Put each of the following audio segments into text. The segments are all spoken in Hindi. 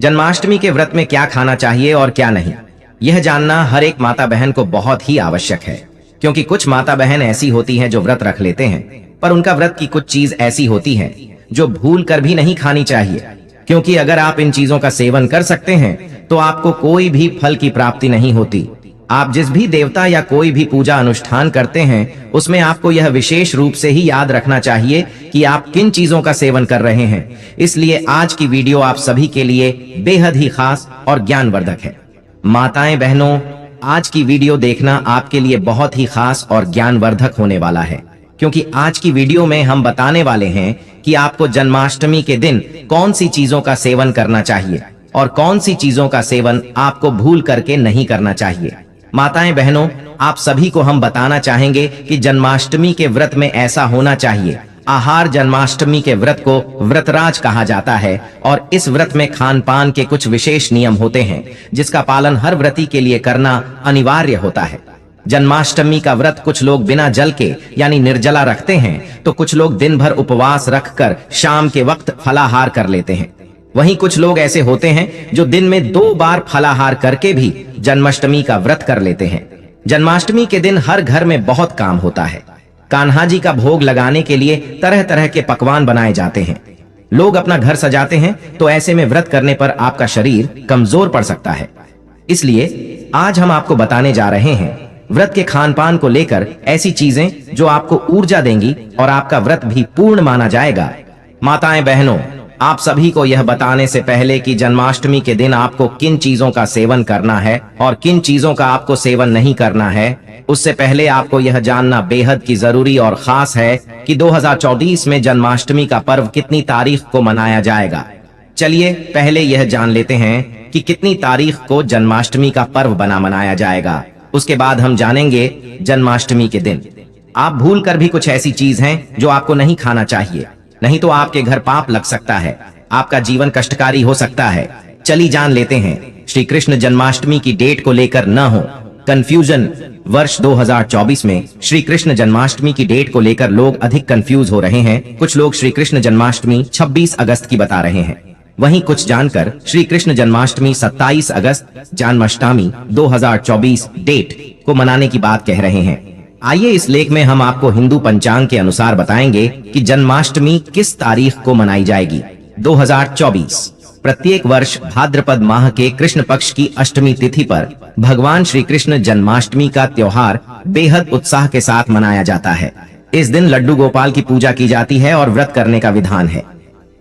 जन्माष्टमी के व्रत में क्या खाना चाहिए और क्या नहीं, यह जानना हर एक माता बहन को बहुत ही आवश्यक है। क्योंकि कुछ माता बहन ऐसी होती हैं जो व्रत रख लेते हैं, पर उनका व्रत की कुछ चीज ऐसी होती है जो भूल कर भी नहीं खानी चाहिए। क्योंकि अगर आप इन चीजों का सेवन कर सकते हैं तो आपको कोई भी फल की प्राप्ति नहीं होती। आप जिस भी देवता या कोई भी पूजा अनुष्ठान करते हैं उसमें आपको यह विशेष रूप से ही याद रखना चाहिए कि आप किन चीजों का सेवन कर रहे हैं। इसलिए आज की वीडियो आप सभी के लिए बेहद ही खास और ज्ञानवर्धक है। माताएं बहनों, आज की वीडियो देखना आपके लिए बहुत ही खास और ज्ञानवर्धक होने वाला है। क्योंकि आज की वीडियो में हम बताने वाले हैं कि आपको जन्माष्टमी के दिन कौन सी चीजों का सेवन करना चाहिए और कौन सी चीजों का सेवन आपको भूल करके नहीं करना चाहिए। माताएं बहनों, आप सभी को हम बताना चाहेंगे कि जन्माष्टमी के व्रत में ऐसा होना चाहिए। आहार जन्माष्टमी के व्रत को व्रतराज कहा जाता है और इस व्रत में खान पान के कुछ विशेष नियम होते हैं जिसका पालन हर व्रती के लिए करना अनिवार्य होता है। जन्माष्टमी का व्रत कुछ लोग बिना जल के यानी निर्जला रखते हैं, तो कुछ लोग दिन भर उपवास रखकर शाम के वक्त फलाहार कर लेते हैं। वहीं कुछ लोग ऐसे होते हैं जो दिन में 2 बार फलाहार करके भी जन्माष्टमी का व्रत कर लेते हैं। जन्माष्टमी के दिन हर घर में बहुत काम होता है। कान्हा जी का भोग लगाने के लिए तरह तरह के पकवान बनाए जाते हैं। लोग अपना घर सजाते हैं, तो ऐसे में व्रत करने पर आपका शरीर कमजोर पड़ सकता है। इसलिए आज हम आपको बताने जा रहे हैं व्रत के खान पान को लेकर ऐसी चीजें जो आपको ऊर्जा देंगी और आपका व्रत भी पूर्ण माना जाएगा। माताएं बहनों, आप सभी को यह बताने से पहले कि जन्माष्टमी के दिन आपको किन चीजों का सेवन करना है और किन चीजों का आपको सेवन नहीं करना है, उससे पहले आपको यह जानना बेहद की जरूरी और खास है कि 2024 में जन्माष्टमी का पर्व कितनी तारीख को मनाया जाएगा। चलिए पहले यह जान लेते हैं कि कितनी तारीख को जन्माष्टमी का पर्व मनाया जाएगा। उसके बाद हम जानेंगे जन्माष्टमी के दिन आप भूल कर भी कुछ ऐसी चीज हैं जो आपको नहीं खाना चाहिए, नहीं तो आपके घर पाप लग सकता है, आपका जीवन कष्टकारी हो सकता है। चलिए जान लेते हैं। श्री कृष्ण जन्माष्टमी की डेट को लेकर न हो कंफ्यूजन। वर्ष 2024 में श्री कृष्ण जन्माष्टमी की डेट को लेकर लोग अधिक कंफ्यूज हो रहे हैं। कुछ लोग श्री कृष्ण जन्माष्टमी 26 अगस्त की बता रहे हैं, वहीं कुछ जानकर श्री कृष्ण जन्माष्टमी 27 अगस्त जन्माष्टमी 2024 डेट को मनाने की बात कह रहे हैं। आइए इस लेख में हम आपको हिंदू पंचांग के अनुसार बताएंगे कि जन्माष्टमी किस तारीख को मनाई जाएगी। 2024 प्रत्येक वर्ष भाद्रपद माह के कृष्ण पक्ष की अष्टमी तिथि पर भगवान श्री कृष्ण जन्माष्टमी का त्योहार बेहद उत्साह के साथ मनाया जाता है। इस दिन लड्डू गोपाल की पूजा की जाती है और व्रत करने का विधान है।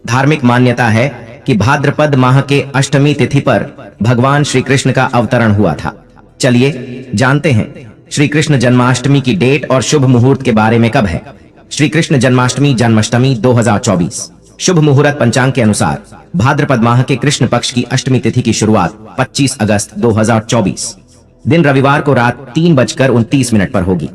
धार्मिक मान्यता है कि भाद्रपद माह के अष्टमी तिथि पर भगवान श्री कृष्ण का अवतरण हुआ था। चलिए जानते हैं श्री कृष्ण जन्माष्टमी की डेट और शुभ मुहूर्त के बारे में। कब है श्री कृष्ण जन्माष्टमी? जन्माष्टमी 2024 शुभ मुहूर्त पंचांग के अनुसार भाद्रपद माह के कृष्ण पक्ष की अष्टमी तिथि की शुरुआत 25 अगस्त 2024 दिन रविवार को रात 3:29 पर होगी।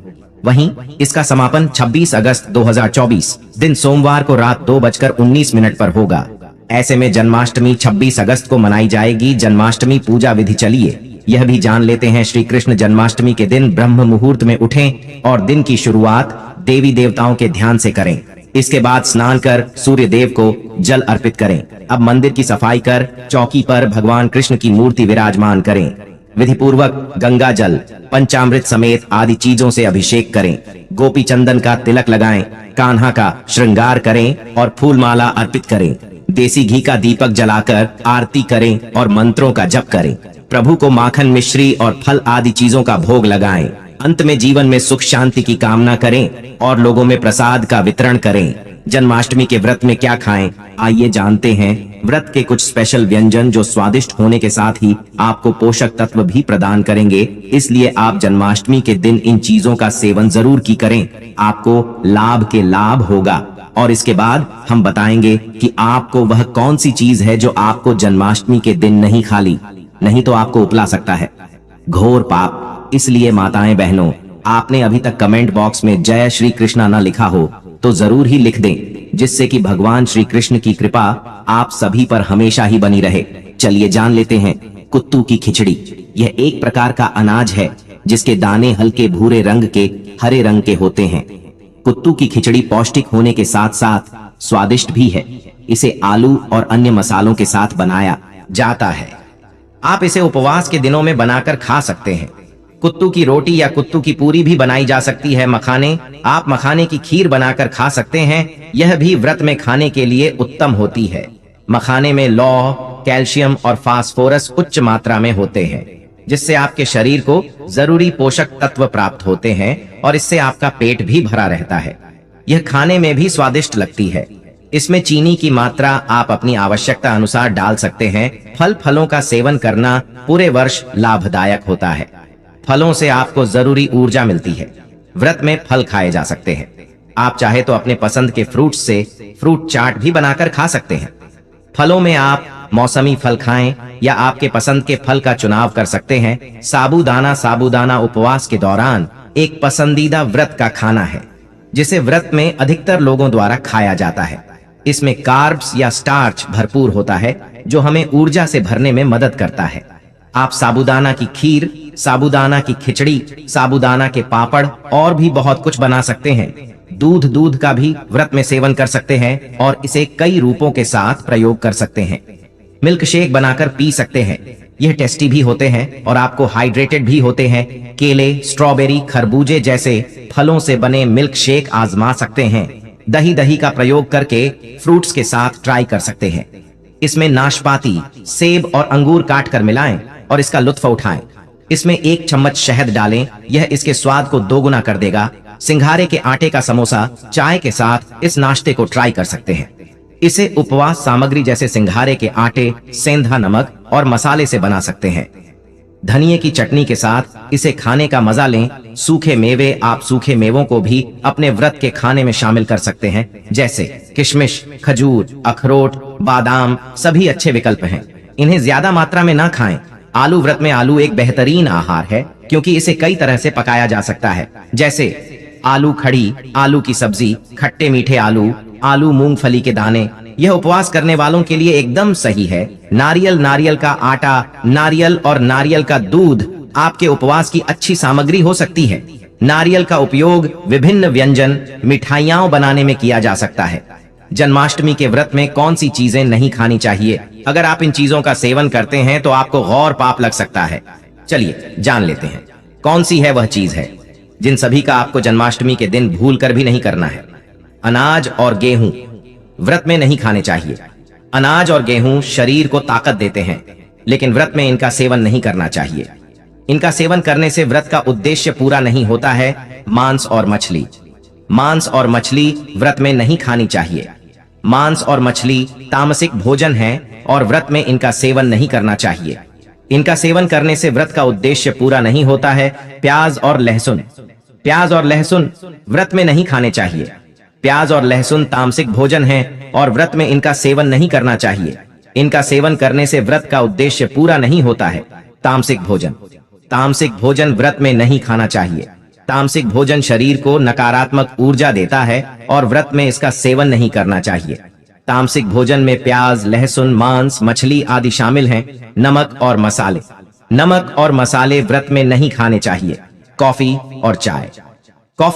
वहीं इसका समापन 26 अगस्त 2024 दिन सोमवार को रात 2:19 पर होगा। ऐसे में जन्माष्टमी 26 अगस्त को मनाई जाएगी। जन्माष्टमी पूजा विधि चलिए यह भी जान लेते हैं। श्री कृष्ण जन्माष्टमी के दिन ब्रह्म मुहूर्त में उठें और दिन की शुरुआत देवी देवताओं के ध्यान से करें। इसके बाद स्नान कर सूर्य देव को जल अर्पित करें। अब मंदिर की सफाई कर चौकी पर भगवान कृष्ण की मूर्ति विराजमान करें। विधि पूर्वक गंगा जल, पंचामृत समेत आदि चीजों से अभिषेक करें। गोपी चंदन का तिलक लगाएं, कान्हा का श्रृंगार करें और फूल माला अर्पित करें। देसी घी का दीपक जलाकर आरती करें और मंत्रों का जप करें। प्रभु को माखन, मिश्री और फल आदि चीजों का भोग लगाएं। अंत में जीवन में सुख शांति की कामना करें और लोगों में प्रसाद का वितरण करें। जन्माष्टमी के व्रत में क्या खाएं, आइए जानते हैं। व्रत के कुछ स्पेशल व्यंजन जो स्वादिष्ट होने के साथ ही आपको पोषक तत्व भी प्रदान करेंगे, इसलिए आप जन्माष्टमी के दिन इन चीजों का सेवन जरूर की करें। आपको लाभ के लाभ होगा। और इसके बाद हम बताएंगे कि आपको वह कौन सी चीज है जो आपको जन्माष्टमी के दिन नहीं खाली, नहीं तो आपको उपला सकता है घोर पाप। इसलिए माताएं बहनों, आपने अभी तक कमेंट बॉक्स में जय श्री कृष्णा न लिखा हो तो जरूर ही लिख दें, जिससे कि भगवान श्री कृष्ण की कृपा आप सभी पर हमेशा ही बनी रहे। चलिए जान लेते हैं कुत्तू की खिचड़ी। यह एक प्रकार का अनाज है जिसके दाने हल्के भूरे रंग के हरे रंग के होते हैं। कुत्तू की खिचड़ी पौष्टिक होने के साथ साथ स्वादिष्ट भी है। इसे आलू और अन्य मसालों के साथ बनाया जाता है। आप इसे उपवास के दिनों में बनाकर खा सकते हैं। कुत्तू की रोटी या कुत्तू की पूरी भी बनाई जा सकती है। मखाने, आप मखाने की खीर बनाकर खा सकते हैं। यह भी व्रत में खाने के लिए उत्तम होती है। मखाने में लौह, कैल्शियम और फास्फोरस उच्च मात्रा में होते हैं, जिससे आपके शरीर को जरूरी पोषक तत्व प्राप्त होते हैं और इससे आपका पेट भी भरा रहता है। यह खाने में भी स्वादिष्ट लगती है। इसमें चीनी की मात्रा आप अपनी आवश्यकता अनुसार डाल सकते हैं। फलों का सेवन करना पूरे वर्ष लाभदायक होता है। फलों से आपको जरूरी ऊर्जा मिलती है। व्रत में फल खाए जा सकते हैं। आप चाहे तो अपने पसंद के फ्रूट से फ्रूट चाट भी बनाकर खा सकते हैं। फलों में आप मौसमी फल खाएं या आपके पसंद के फल का चुनाव कर सकते हैं। साबूदाना उपवास के दौरान एक पसंदीदा व्रत का खाना है, जिसे व्रत में अधिकतर लोगों द्वारा खाया जाता है। इसमें कार्ब्स या स्टार्च भरपूर होता है, जो हमें ऊर्जा से भरने में मदद करता है। आप साबूदाना की खीर, साबूदाना की खिचड़ी, साबूदाना के पापड़ और भी बहुत कुछ बना सकते हैं। दूध का भी व्रत में सेवन कर सकते हैं और इसे कई रूपों के साथ प्रयोग कर सकते हैं। मिल्क शेक बनाकर पी सकते हैं। यह टेस्टी भी होते हैं और आपको हाइड्रेटेड भी होते हैं। केले, स्ट्रॉबेरी, खरबूजे जैसे फलों से बने मिल्क शेक आजमा सकते हैं। दही का प्रयोग करके फ्रूट्स के साथ ट्राई कर सकते हैं। इसमें नाशपाती, सेब और अंगूर काट कर मिलाएं और इसका लुत्फ उठाएं। इसमें 1 चम्मच शहद डालें, यह इसके स्वाद को दोगुना कर देगा। सिंघारे के आटे का समोसा चाय के साथ इस नाश्ते को ट्राई कर सकते हैं। इसे उपवास सामग्री जैसे सिंघारे के आटे, सेंधा नमक और मसाले से बना सकते हैं। धनिये की चटनी के साथ इसे खाने का मजा लें। सूखे मेवे, आप सूखे मेवों को भी अपने व्रत के खाने में शामिल कर सकते हैं, जैसे किशमिश, खजूर, अखरोट, बादाम सभी अच्छे विकल्प हैं। इन्हें ज्यादा मात्रा में ना खाएं। आलू, व्रत में आलू एक बेहतरीन आहार है, क्योंकि इसे कई तरह से पकाया जा सकता है, जैसे आलू खड़ी, आलू की सब्जी, खट्टे मीठे आलू, मूंगफली के दाने। यह उपवास करने वालों के लिए एकदम सही है। नारियल का आटा, नारियल और नारियल का दूध आपके उपवास की अच्छी सामग्री हो सकती है। नारियल का उपयोग विभिन्न व्यंजन, मिठाइयां बनाने में किया जा सकता है। जन्माष्टमी के व्रत में कौन सी चीजें नहीं खानी चाहिए? अगर आप इन चीजों का सेवन करते हैं तो आपको गौर पाप लग सकता है। चलिए जान लेते हैं कौन सी है वह चीज है जिन सभी का आपको जन्माष्टमी के दिन भूल कर भी नहीं करना है। अनाज और गेहूं व्रत में नहीं खाने चाहिए। अनाज और गेहूं शरीर को ताकत देते हैं, लेकिन व्रत में इनका सेवन नहीं करना चाहिए। इनका सेवन करने से व्रत का उद्देश्य पूरा नहीं होता है। मांस और मछली व्रत में नहीं खानी चाहिए। मांस और मछली तामसिक भोजन है और व्रत में इनका सेवन नहीं करना चाहिए। इनका सेवन करने से व्रत का उद्देश्य पूरा नहीं होता है। प्याज और लहसुन व्रत में नहीं खाने चाहिए। प्याज और लहसुन तामसिक भोजन है और व्रत में इनका सेवन नहीं करना चाहिए। इनका सेवन करने से व्रत का उद्देश्य पूरा नहीं होता है। तामसिक भोजन व्रत में नहीं खाना चाहिए। तामसिक भोजन शरीर को नकारात्मक ऊर्जा देता है और व्रत में इसका सेवन नहीं करना चाहिए। तामसिक भोजन में प्याज, लहसुन, मांस, मछली आदि शामिल हैं। नमक और मसाले व्रत में नहीं खाने चाहिए। कॉफी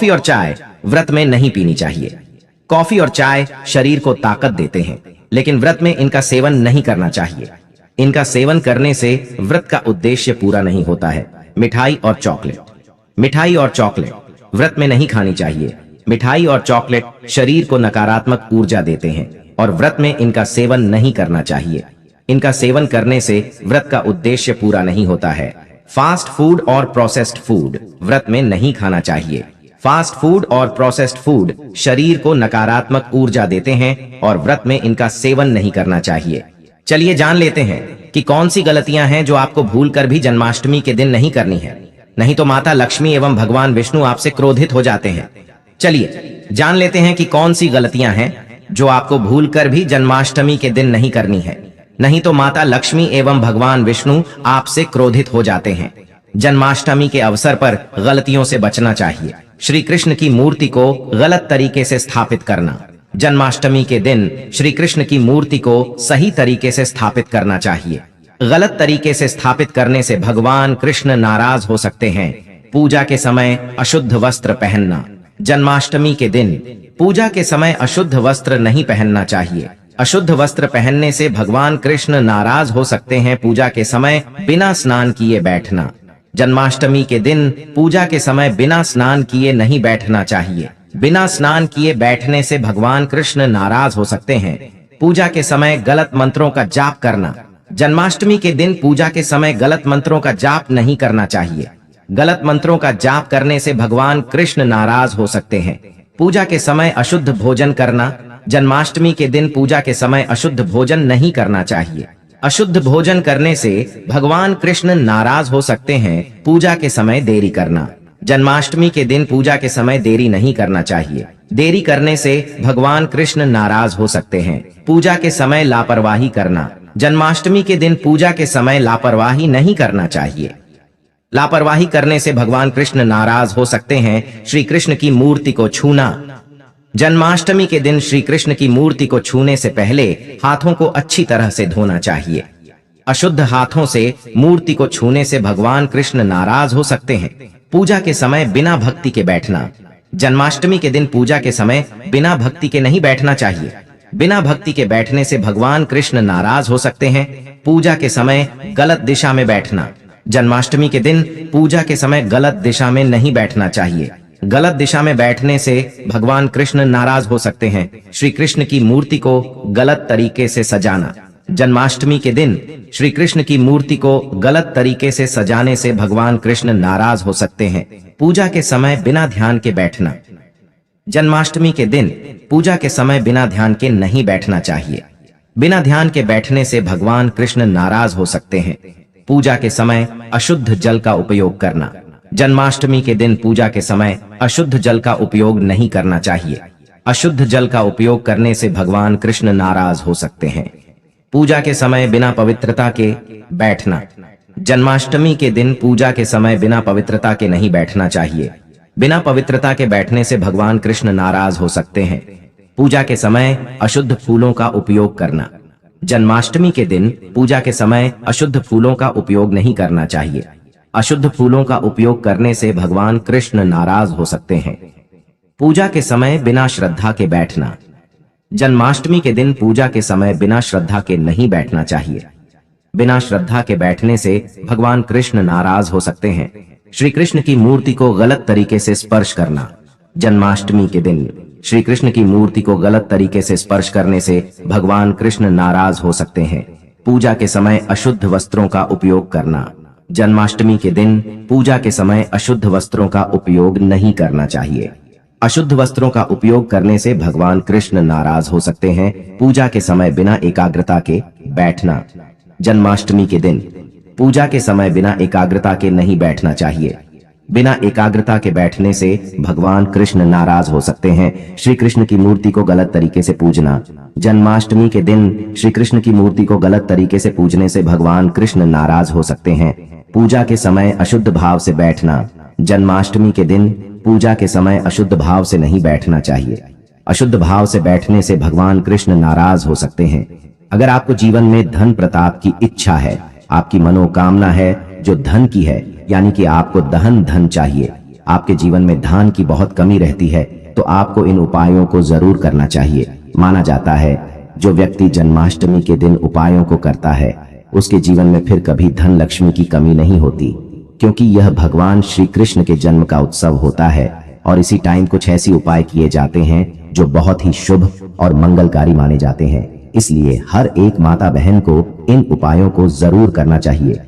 और चाय व्रत में नहीं पीनी चाहिए। कॉफी और चाय शरीर को ताकत देते हैं, लेकिन व्रत में इनका सेवन नहीं करना चाहिए। इनका सेवन करने से व्रत का उद्देश्य पूरा नहीं होता है। मिठाई और चॉकलेट व्रत में नहीं खानी चाहिए। मिठाई और चॉकलेट शरीर को नकारात्मक ऊर्जा देते हैं और व्रत में इनका सेवन नहीं करना चाहिए। इनका सेवन करने से व्रत का उद्देश्य पूरा नहीं होता है। फास्ट फूड और प्रोसेस्ड फूड व्रत में नहीं खाना चाहिए। फास्ट फूड और प्रोसेस्ड फूड शरीर को नकारात्मक ऊर्जा देते हैं और व्रत में इनका सेवन नहीं करना चाहिए। चलिए जान लेते हैं कि कौन सी गलतियां हैं जो आपको भूलकर भी जन्माष्टमी के दिन नहीं करनी है, नहीं तो माता लक्ष्मी एवं भगवान विष्णु आपसे क्रोधित हो जाते हैं। चलिए जान लेते हैं कि कौन सी गलतियां हैं जो आपको भूलकर भी जन्माष्टमी के दिन नहीं करनी है, नहीं तो माता लक्ष्मी एवं भगवान विष्णु आपसे क्रोधित हो जाते हैं। जन्माष्टमी के अवसर पर गलतियों से बचना चाहिए। श्री कृष्ण की मूर्ति को गलत तरीके से स्थापित करना। जन्माष्टमी के दिन श्री कृष्ण की मूर्ति को सही तरीके से स्थापित करना चाहिए। गलत तरीके से स्थापित करने से भगवान कृष्ण नाराज हो सकते हैं। पूजा के समय अशुद्ध वस्त्र पहनना। जन्माष्टमी के दिन पूजा के समय अशुद्ध वस्त्र नहीं पहनना चाहिए। अशुद्ध वस्त्र पहनने से भगवान कृष्ण नाराज हो सकते हैं। पूजा के समय बिना स्नान किए बैठना। जन्माष्टमी के दिन पूजा के समय बिना स्नान किए नहीं बैठना चाहिए। बिना स्नान किए बैठने से भगवान कृष्ण नाराज हो सकते हैं। पूजा के समय गलत मंत्रों का जाप करना। जन्माष्टमी के दिन पूजा के समय गलत मंत्रों का जाप नहीं करना चाहिए। गलत मंत्रों का जाप करने से भगवान कृष्ण नाराज हो सकते हैं। पूजा के समय अशुद्ध भोजन करना। जन्माष्टमी के दिन पूजा के समय अशुद्ध भोजन नहीं करना चाहिए। अशुद्ध भोजन करने से भगवान कृष्ण नाराज हो सकते हैं। पूजा के समय देरी करना। जन्माष्टमी के दिन पूजा के समय देरी नहीं करना चाहिए। देरी करने से भगवान कृष्ण नाराज हो सकते हैं। पूजा के समय लापरवाही करना। जन्माष्टमी के दिन पूजा के समय लापरवाही नहीं करना चाहिए। लापरवाही करने से भगवान कृष्ण नाराज हो सकते हैं। श्री कृष्ण की मूर्ति को छूना। जन्माष्टमी के दिन श्री कृष्ण की मूर्ति को छूने से पहले हाथों को अच्छी तरह से धोना चाहिए। अशुद्ध हाथों से मूर्ति को छूने से भगवान कृष्ण नाराज हो सकते हैं। पूजा के समय बिना भक्ति के बैठना। जन्माष्टमी के दिन पूजा के समय बिना भक्ति के नहीं बैठना चाहिए। बिना भक्ति के बैठने से भगवान कृष्ण नाराज हो सकते हैं। पूजा के समय गलत दिशा में बैठना। जन्माष्टमी के दिन पूजा के समय गलत दिशा में नहीं बैठना चाहिए। गलत दिशा में बैठने से भगवान कृष्ण नाराज हो सकते हैं। श्री कृष्ण की मूर्ति को गलत तरीके से सजाना। जन्माष्टमी के दिन श्री कृष्ण की मूर्ति को गलत तरीके से सजाने से भगवान कृष्ण नाराज हो सकते हैं। पूजा के समय बिना ध्यान के बैठना। जन्माष्टमी के दिन पूजा के समय बिना ध्यान के नहीं बैठना चाहिए। बिना ध्यान के बैठने से भगवान कृष्ण नाराज हो सकते हैं। पूजा के समय अशुद्ध जल का उपयोग करना। जन्माष्टमी के दिन पूजा के समय अशुद्ध जल का उपयोग नहीं करना चाहिए। अशुद्ध जल का उपयोग करने से भगवान कृष्ण नाराज हो सकते हैं। पूजा के समय बिना पवित्रता के बैठना। जन्माष्टमी के दिन पूजा के समय बिना पवित्रता के नहीं बैठना चाहिए। बिना पवित्रता के बैठने से भगवान कृष्ण नाराज हो सकते हैं। पूजा के समय अशुद्ध फूलों का उपयोग करना। जन्माष्टमी के दिन पूजा के समय अशुद्ध फूलों का उपयोग नहीं करना चाहिए। अशुद्ध फूलों का उपयोग करने से भगवान कृष्ण नाराज हो सकते हैं। पूजा के समय बिना श्रद्धा के बैठना। जन्माष्टमी के दिन पूजा के समय बिना श्रद्धा के नहीं बैठना चाहिए। बिना श्रद्धा के बैठने से भगवान कृष्ण नाराज हो सकते हैं। श्री कृष्ण की मूर्ति को गलत तरीके से स्पर्श करना। जन्माष्टमी के दिन श्री कृष्ण की मूर्ति को गलत तरीके से स्पर्श करने से भगवान कृष्ण नाराज हो सकते हैं। पूजा के समय अशुद्ध वस्त्रों का उपयोग करना। जन्माष्टमी के दिन पूजा के समय अशुद्ध वस्त्रों का उपयोग नहीं करना चाहिए। अशुद्ध वस्त्रों का उपयोग करने से भगवान कृष्ण नाराज हो सकते हैं। पूजा के समय बिना एकाग्रता के बैठना। जन्माष्टमी के दिन पूजा के समय बिना एकाग्रता के नहीं बैठना चाहिए। बिना एकाग्रता के बैठने से भगवान कृष्ण नाराज हो सकते हैं। श्री कृष्ण की मूर्ति को गलत तरीके से पूजना। जन्माष्टमी के दिन श्री कृष्ण की मूर्ति को गलत तरीके से पूजने से भगवान कृष्ण नाराज हो सकते हैं। पूजा के समय अशुद्ध भाव से बैठना। जन्माष्टमी के दिन पूजा के समय अशुद्ध भाव से नहीं बैठना चाहिए। अशुद्ध भाव से बैठने से भगवान कृष्ण नाराज हो सकते हैं। अगर आपको जीवन में धन प्रताप की इच्छा है, आपकी मनोकामना है जो धन की है, यानी कि आपको धन चाहिए, आपके जीवन में धन की बहुत कमी रहती है, तो आपको इन उपायों को जरूर करना चाहिए। माना जाता है जो व्यक्ति जन्माष्टमी के दिन उपायों को करता है उसके जीवन में फिर कभी धन लक्ष्मी की कमी नहीं होती, क्योंकि यह भगवान श्री कृष्ण के जन्म का उत्सव होता है और इसी टाइम कुछ ऐसी उपाय किए जाते हैं जो बहुत ही शुभ और मंगलकारी माने जाते हैं। इसलिए हर एक माता बहन को इन उपायों को जरूर करना चाहिए।